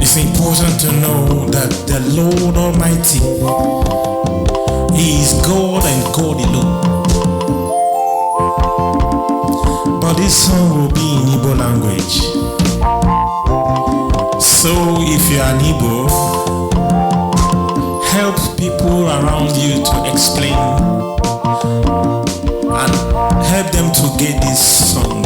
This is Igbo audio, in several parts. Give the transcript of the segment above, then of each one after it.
It's important to know that the Lord Almighty, He is God and God alone. But this song will be in Igbo language. So if you are an Igbo, help people around you to explain and help them to get this song.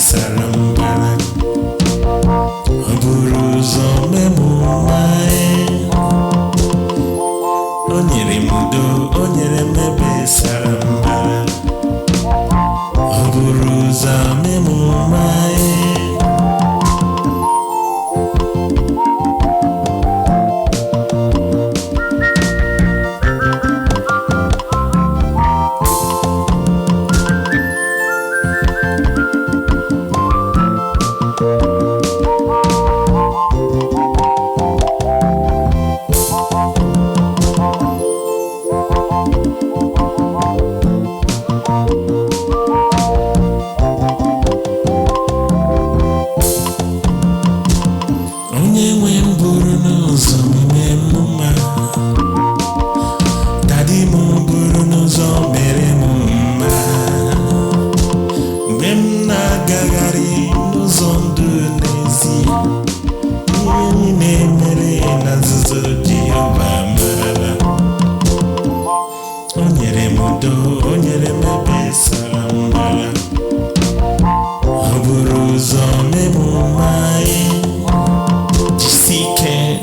Sarambara, Aburu Zome Mumai.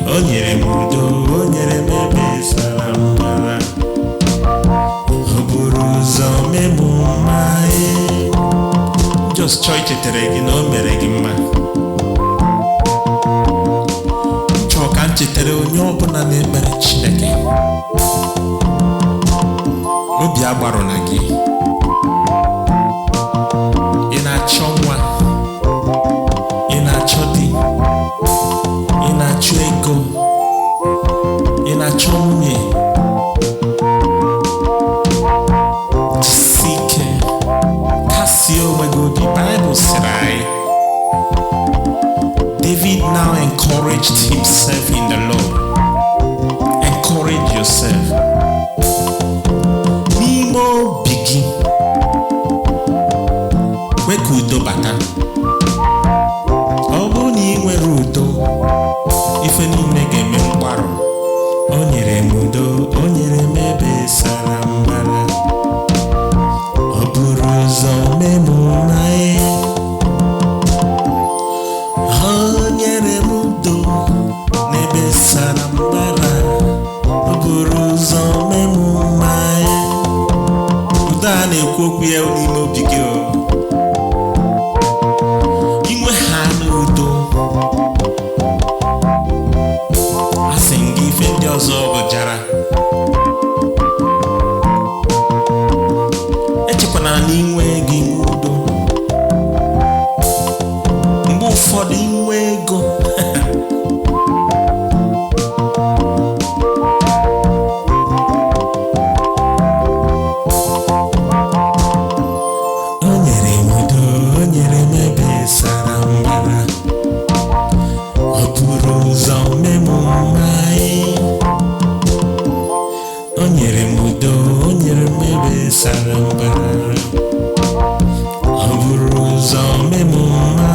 o nyere m udo, o nyere m ebe sara mbara, o buru ụzọ mee m mma. Just chọọ ichetere gị na o mere gị mma. Chọọ ka m chetara onye ọbụla na-ekpere Chineke, obi agbarụ na gị. Ị na-achọ nwa, ị na-achọ di, ị na-achọ ego, ị na-achọ nwunye. Jisie ike, kasie onwe gị obi. Bible sịrị anyị, David now encouraged himself in the Lord. Encourage yourself. N'ime obi gị, kwe ka udo bata. Ọ bụrụ na ị nwere udo, ife niile ga-eme mgbarụ. O nyere m udo, o nyere m ebe sara mbara, o buru ụzọ mee m mma. O nyere m udo n'ebe sara mbara, o buru ụzọ mee m mma. Udo a na-ekwu okwu ya n'ime obi gị. Inwe ha n'udo, asị gị ife ndị ọzọ gụjara. Echekwana na inwe gị udo, mgbe ụfọdụ inwe ego o nyere m udo, o nyere m ebe sara mbara, o buru ụzọ mee m mma. O nyere m udo, o nyere m ebe sara mbara, o buru ụzọ mee m mma.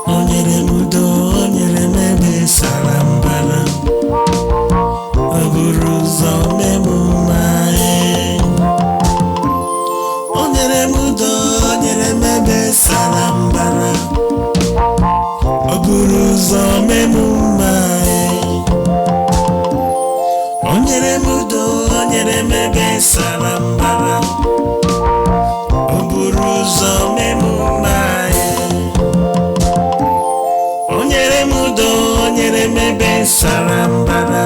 O nyere m udo, o nyere m ebe sara mbara, o buru ụzọ mee m mma. O nyere m udo, o nyere m ebe sara mbara, o buru ụzọ mee m mma. O nyere m udo, o nyere m ebe sara mbara, o buru ụzọ mee m mma. O nyere m udo, o nyere m ebe sara mbara,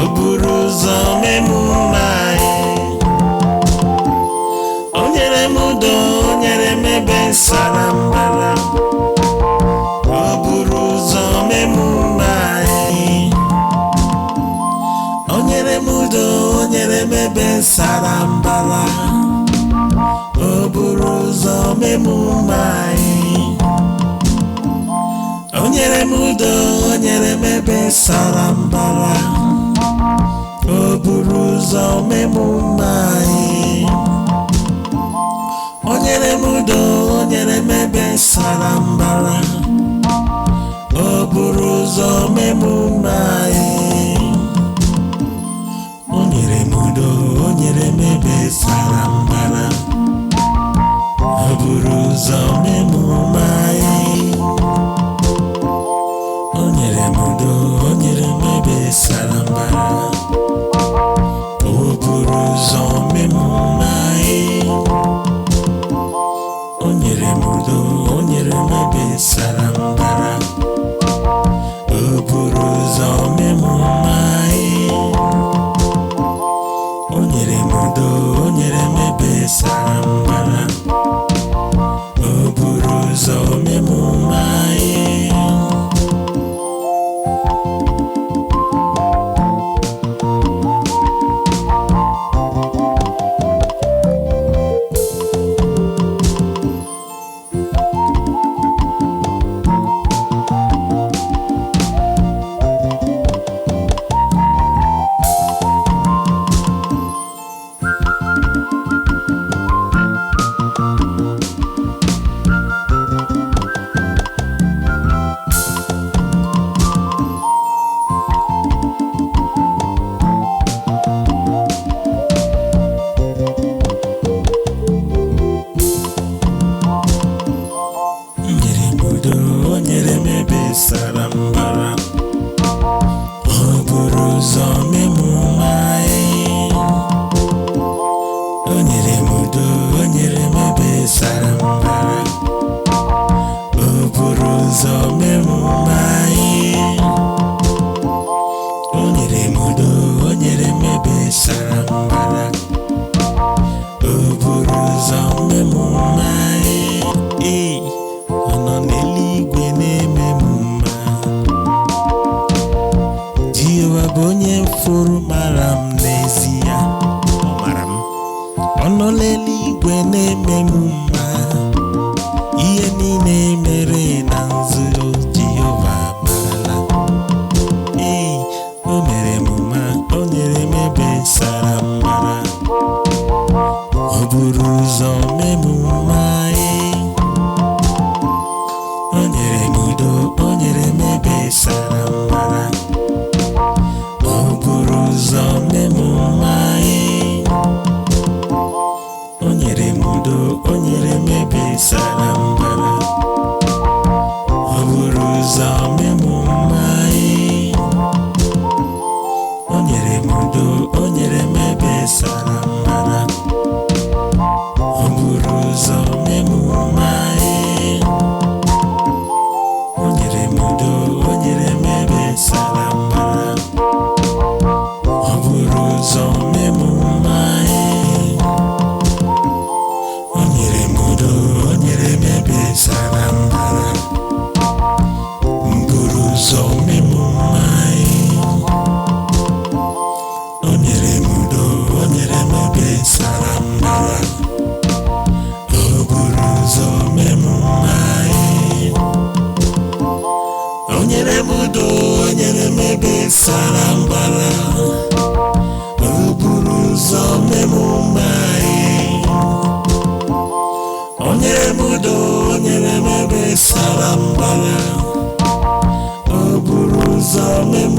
o buru ụzọ mee m mma. O nyere m udo, o nyere m ebe sara mbara, o buru ụzọ mee m mma. O nyere m udo, o nyere m ebe sara mbara, o buru ụzọ mee m mma. O nyere m udo, o nyere m ebe sara mbara, o buru ụzọ mee m mma. O nyere m udo, o nyere m ebe sara mbara, o buru ụzọ mee m mma. O nyere m udo, o nyere m ebe sara mbara, o buru ụzọ mee m mma. O nyere m udo, o nyere m ebe sara mbara, o buru ụzọ mee m mma. O nyere m udo, o nyere m ebe sara mbara, o buru ụzọ mee m mma. O nyere m udo, o nyere m ebe sara mbara, o buru ụzọ nyere m ebe sara mbara. O buru ụzọ memụma o nyere m udo, o nyere m ebe sara mbara. O buru ụzọ memụma o nyere m udo, o nyere m ebe sara mbara. O buru ụzọ memụma ọ nọ n'eluigwe na-eme m mma. Jehova bụ onye fụrụ mara m n'ezie, ọ mara m. Ọ nọ n'eluigwe na-eme m mma. Ihe niile mere na nzuzo Jehova marala. O mere m mma, o nyere m ebe sara mbara. O buru ụzọ mee m mma o nyere m udo, o nyere m ebe sara mbara. O buru ụzọ mee m mma o nyere m udo, o nyere m ebe sara mbara. O buru ụzọ mee m mma o nyere m udo, o nyere m ebe sara mbara. O buru ụzọ mee m mma o nyere m udo, o nyere m ebe sara mbara. O buru ụzọ mee m mma o nyere m udo, o nyere m ebe sara mbara. O buru ụzọ mee m mma o nyere m udo, o nyere m ebe sara mbara. O buru ụzọ mee m mma o nyere m udo, o nyere m ebe sara mbara. O buru ụzọ mee m mma o nyere m udo, o nyere m ebe sara mbara. O buru ụzọ mee m